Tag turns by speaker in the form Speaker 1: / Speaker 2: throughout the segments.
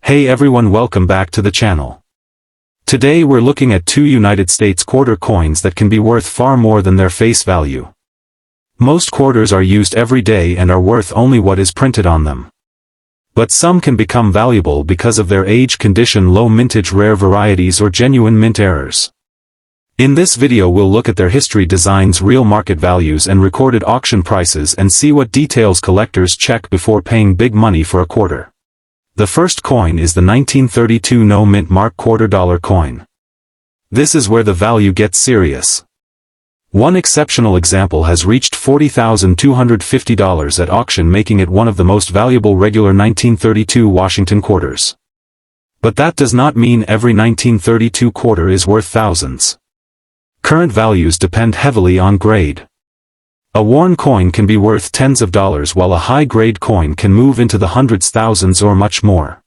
Speaker 1: Hey everyone, welcome back to the channel. Today we're looking at two United States quarter coins that can be worth far more than their face value. Most quarters are used every day and are worth only what is printed on them. But some can become valuable because of their age, condition, low mintage, rare varieties, or genuine mint errors. In this video we'll look at their history, designs, real market values and recorded auction prices, and see what details collectors check before paying big money for a quarter. The first coin is the 1932 no mint mark $quarter coin. This is where the value gets serious. One exceptional example has reached $40,250 at auction, making it one of the most valuable regular 1932 Washington quarters. But that does not mean every 1932 quarter is worth thousands. Current values depend heavily on grade. A worn coin can be worth tens of dollars, while a high-grade coin can move into the hundreds, thousands, or much more.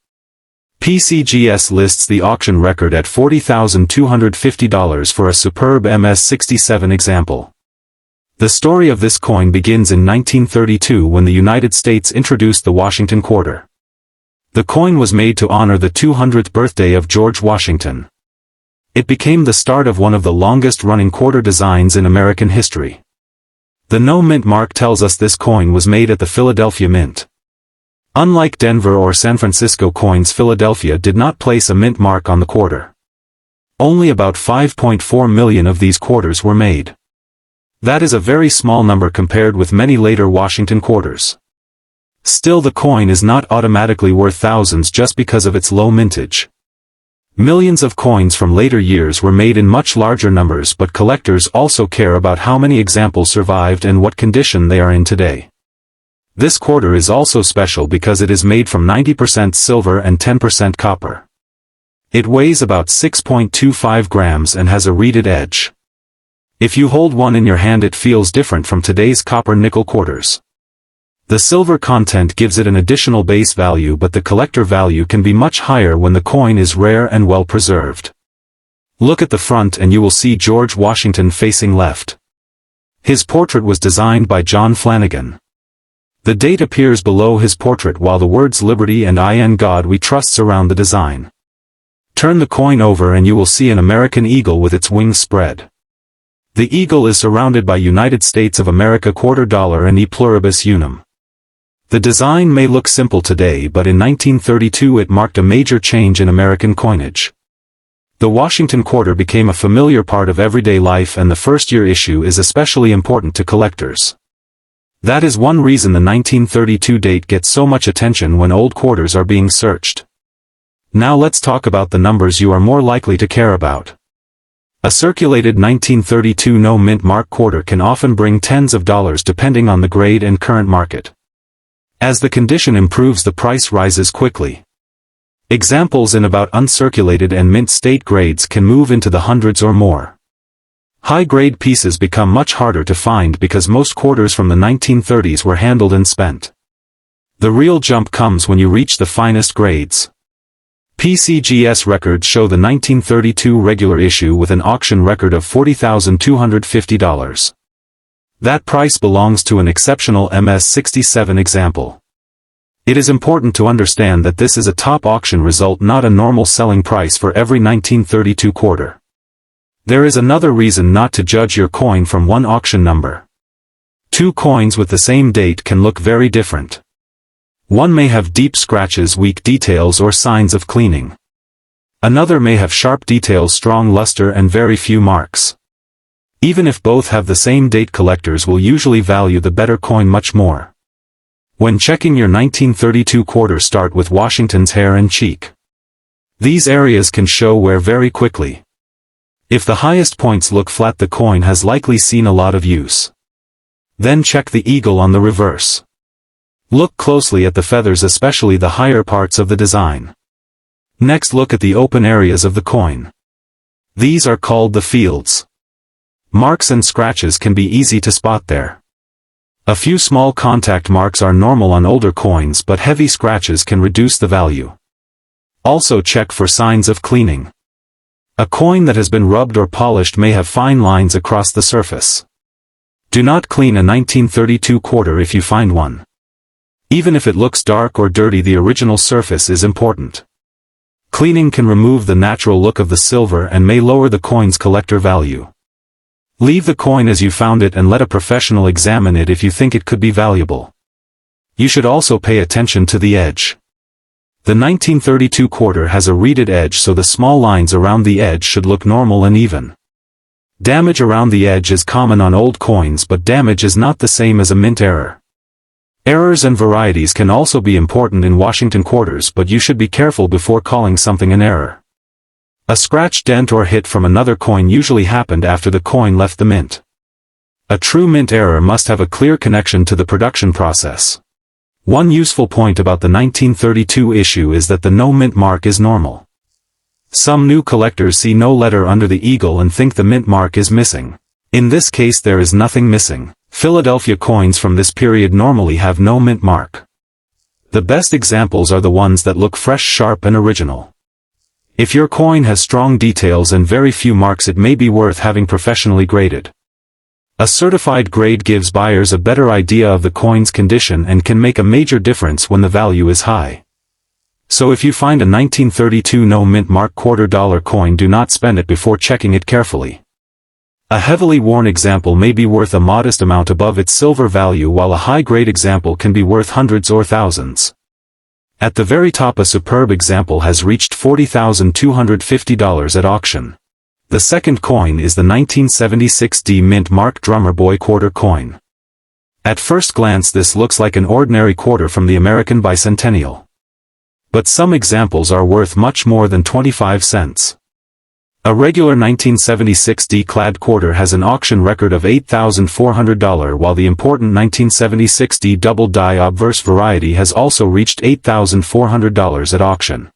Speaker 1: PCGS lists the auction record at $40,250 for a superb MS-67 example. The story of this coin begins in 1932 when the United States introduced the Washington quarter. The coin was made to honor the 200th birthday of George Washington. It became the start of one of the longest-running quarter designs in American history. The no mint mark tells us this coin was made at the Philadelphia Mint. Unlike Denver or San Francisco coins, Philadelphia did not place a mint mark on the quarter. Only about 5.4 million of these quarters were made. That is a very small number compared with many later Washington quarters. Still, the coin is not automatically worth thousands just because of its low mintage. Millions of coins from later years were made in much larger numbers, but collectors also care about how many examples survived and what condition they are in today. This quarter is also special because it is made from 90% silver and 10% copper. It weighs about 6.25 grams and has a reeded edge. If you hold one in your hand, it feels different from today's copper nickel quarters. The silver content gives it an additional base value, but the collector value can be much higher when the coin is rare and well preserved. Look at the front and you will see George Washington facing left. His portrait was designed by John Flanagan. The date appears below his portrait, while the words Liberty and In God We Trust surround the design. Turn the coin over and you will see an American eagle with its wings spread. The eagle is surrounded by United States of America $quarter and E pluribus unum. The design may look simple today, but in 1932 it marked a major change in American coinage. The Washington quarter became a familiar part of everyday life, and the first-year issue is especially important to collectors. That is one reason the 1932 date gets so much attention when old quarters are being searched. Now let's talk about the numbers you are more likely to care about. A circulated 1932 no mint mark quarter can often bring tens of dollars depending on the grade and current market. As the condition improves, the price rises quickly. Examples in about uncirculated and mint state grades can move into the hundreds or more. High-grade pieces become much harder to find because most quarters from the 1930s were handled and spent. The real jump comes when you reach the finest grades. PCGS records show the 1932 regular issue with an auction record of $40,250. That price belongs to an exceptional MS-67 example. It is important to understand that this is a top auction result, not a normal selling price for every 1932 quarter. There is another reason not to judge your coin from one auction number. Two coins with the same date can look very different. One may have deep scratches, weak details, or signs of cleaning. Another may have sharp details, strong luster, and very few marks. Even if both have the same date, collectors will usually value the better coin much more. When checking your 1932 quarter, start with Washington's hair and cheek. These areas can show wear very quickly. If the highest points look flat, the coin has likely seen a lot of use. Then check the eagle on the reverse. Look closely at the feathers, especially the higher parts of the design. Next, look at the open areas of the coin. These are called the fields. Marks and scratches can be easy to spot there. A few small contact marks are normal on older coins, but heavy scratches can reduce the value. Also check for signs of cleaning. A coin that has been rubbed or polished may have fine lines across the surface. Do not clean a 1932 quarter if you find one. Even if it looks dark or dirty, the original surface is important. Cleaning can remove the natural look of the silver and may lower the coin's collector value. Leave the coin as you found it and let a professional examine it if you think it could be valuable. You should also pay attention to the edge. The 1932 quarter has a reeded edge, so the small lines around the edge should look normal and even. Damage around the edge is common on old coins, but damage is not the same as a mint error. Errors and varieties can also be important in Washington quarters, but you should be careful before calling something an error. A scratch, dent or hit from another coin usually happened after the coin left the mint. A true mint error must have a clear connection to the production process. One useful point about the 1932 issue is that the no mint mark is normal. Some new collectors see no letter under the eagle and think the mint mark is missing. In this case there is nothing missing. Philadelphia coins from this period normally have no mint mark. The best examples are the ones that look fresh, sharp and original. If your coin has strong details and very few marks, it may be worth having professionally graded. A certified grade gives buyers a better idea of the coin's condition and can make a major difference when the value is high. So if you find a 1932 no mint mark $quarter coin, do not spend it before checking it carefully. A heavily worn example may be worth a modest amount above its silver value, while a high-grade example can be worth hundreds or thousands. At the very top, a superb example has reached $40,250 at auction. The second coin is the 1976 D Mint Mark Drummer Boy quarter coin. At first glance this looks like an ordinary quarter from the American Bicentennial. But some examples are worth much more than 25 cents. A regular 1976 D-clad quarter has an auction record of $8,400, while the important 1976 D Doubled Die Obverse variety has also reached $8,400 at auction.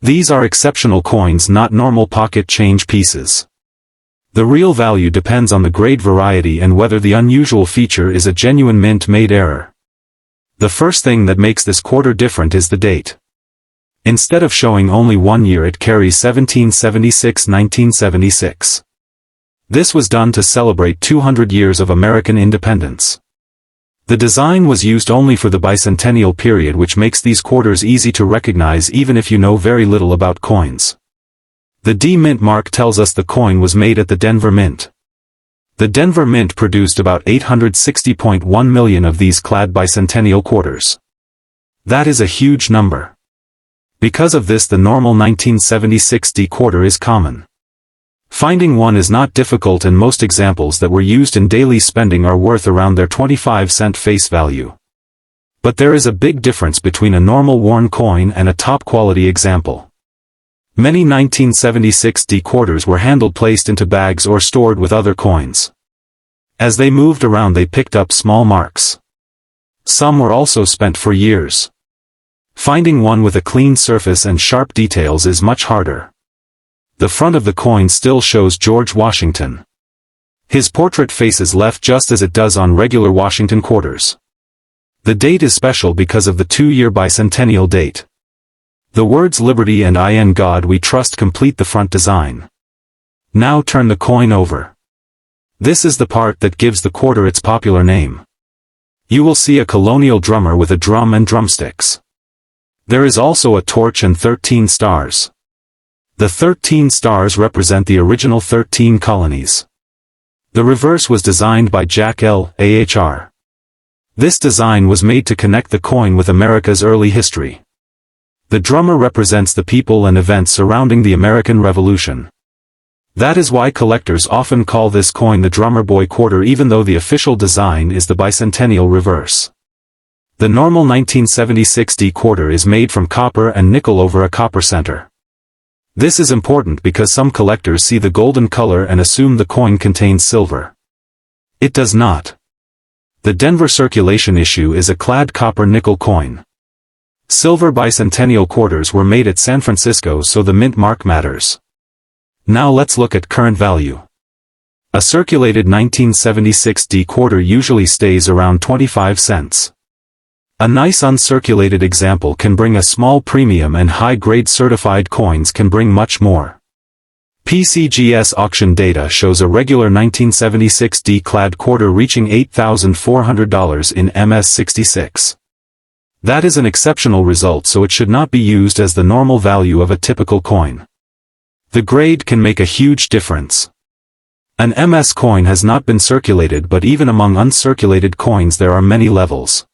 Speaker 1: These are exceptional coins, not normal pocket change pieces. The real value depends on the grade, variety and whether the unusual feature is a genuine mint-made error. The first thing that makes this quarter different is the date. Instead of showing only 1 year, it carries 1776-1976. This was done to celebrate 200 years of American independence. The design was used only for the bicentennial period, which makes these quarters easy to recognize even if you know very little about coins. The D Mint mark tells us the coin was made at the Denver Mint. The Denver Mint produced about 860.1 million of these clad bicentennial quarters. That is a huge number. Because of this, the normal 1976 D quarter is common. Finding one is not difficult, and most examples that were used in daily spending are worth around their 25-cent face value. But there is a big difference between a normal worn coin and a top-quality example. Many 1976 D quarters were placed into bags or stored with other coins. As they moved around, they picked up small marks. Some were also spent for years. Finding one with a clean surface and sharp details is much harder. The front of the coin still shows George Washington. His portrait faces left just as it does on regular Washington quarters. The date is special because of the 2-year bicentennial date. The words Liberty and In God We Trust complete the front design. Now turn the coin over. This is the part that gives the quarter its popular name. You will see a colonial drummer with a drum and drumsticks. There is also a torch and 13 stars. The 13 stars represent the original 13 colonies. The reverse was designed by Jack L. Ahr. This design was made to connect the coin with America's early history. The drummer represents the people and events surrounding the American Revolution. That is why collectors often call this coin the Drummer Boy quarter, even though the official design is the bicentennial reverse. The normal 1976 D quarter is made from copper and nickel over a copper center. This is important because some collectors see the golden color and assume the coin contains silver. It does not. The Denver circulation issue is a clad copper-nickel coin. Silver bicentennial quarters were made at San Francisco, so the mint mark matters. Now let's look at current value. A circulated 1976 D quarter usually stays around 25 cents. A nice uncirculated example can bring a small premium, and high-grade certified coins can bring much more. PCGS auction data shows a regular 1976 D-clad quarter reaching $8,400 in MS66. That is an exceptional result, so it should not be used as the normal value of a typical coin. The grade can make a huge difference. An MS coin has not been circulated, but even among uncirculated coins there are many levels.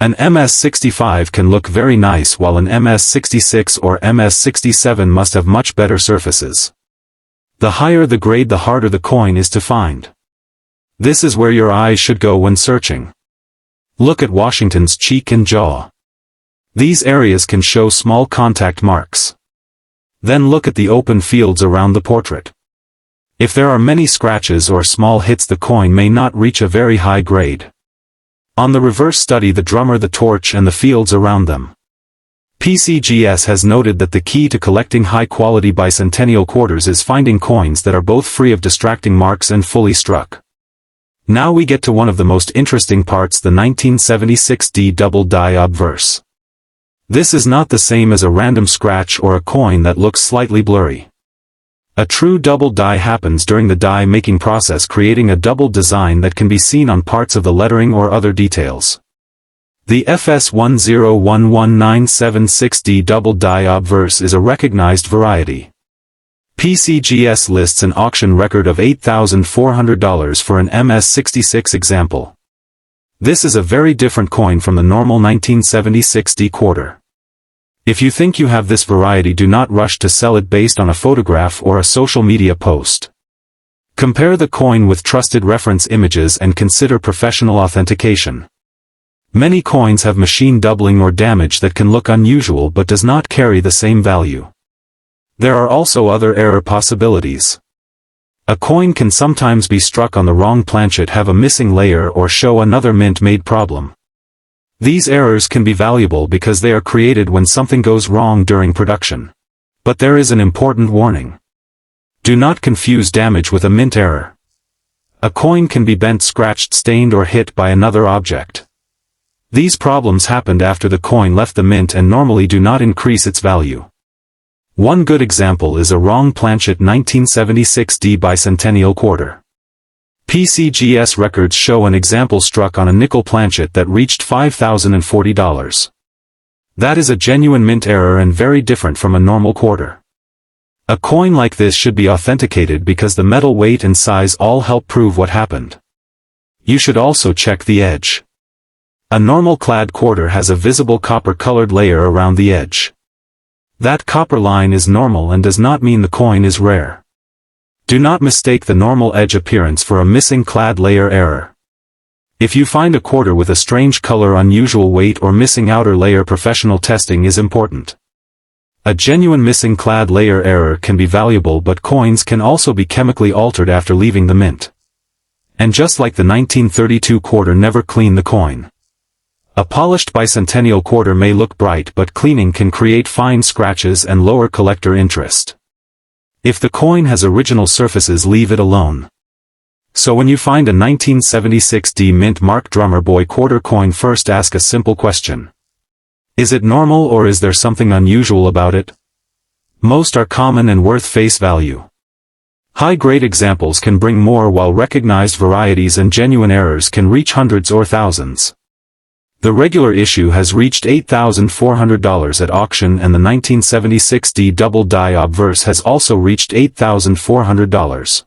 Speaker 1: An MS65 can look very nice, while an MS66 or MS67 must have much better surfaces. The higher the grade, the harder the coin is to find. This is where your eyes should go when searching. Look at Washington's cheek and jaw. These areas can show small contact marks. Then look at the open fields around the portrait. If there are many scratches or small hits, the coin may not reach a very high grade. On the reverse, study the drummer, the torch, and the fields around them. PCGS has noted that the key to collecting high-quality bicentennial quarters is finding coins that are both free of distracting marks and fully struck. Now we get to one of the most interesting parts, the 1976 Doubled Die Obverse. This is not the same as a random scratch or a coin that looks slightly blurry. A true double die happens during the die making process, creating a double design that can be seen on parts of the lettering or other details. The FS1011976D Doubled Die Obverse is a recognized variety. PCGS lists an auction record of $8,400 for an MS66 example. This is a very different coin from the normal 1976D quarter. If you think you have this variety, do not rush to sell it based on a photograph or a social media post. Compare the coin with trusted reference images and consider professional authentication. Many coins have machine doubling or damage that can look unusual but does not carry the same value. There are also other error possibilities. A coin can sometimes be struck on the wrong planchet, have a missing layer, or show another mint-made problem. These errors can be valuable because they are created when something goes wrong during production. But there is an important warning. Do not confuse damage with a mint error. A coin can be bent, scratched, stained, or hit by another object. These problems happened after the coin left the mint and normally do not increase its value. One good example is a wrong planchet 1976D Bicentennial quarter. PCGS records show an example struck on a nickel planchet that reached $5,040. That is a genuine mint error and very different from a normal quarter. A coin like this should be authenticated because the metal weight and size all help prove what happened. You should also check the edge. A normal clad quarter has a visible copper-colored layer around the edge. That copper line is normal and does not mean the coin is rare. Do not mistake the normal edge appearance for a missing clad layer error. If you find a quarter with a strange color, unusual weight, or missing outer layer, professional testing is important. A genuine missing clad layer error can be valuable, but coins can also be chemically altered after leaving the mint. And just like the 1932 quarter, never clean the coin. A polished bicentennial quarter may look bright, but cleaning can create fine scratches and lower collector interest. If the coin has original surfaces, leave it alone. So when you find a 1976D mint mark Drummer Boy quarter coin, first ask a simple question. Is it normal, or is there something unusual about it? Most are common and worth face value. High-grade examples can bring more, while recognized varieties and genuine errors can reach hundreds or thousands. The regular issue has reached $8,400 at auction, and the 1976D Doubled Die Obverse has also reached $8,400.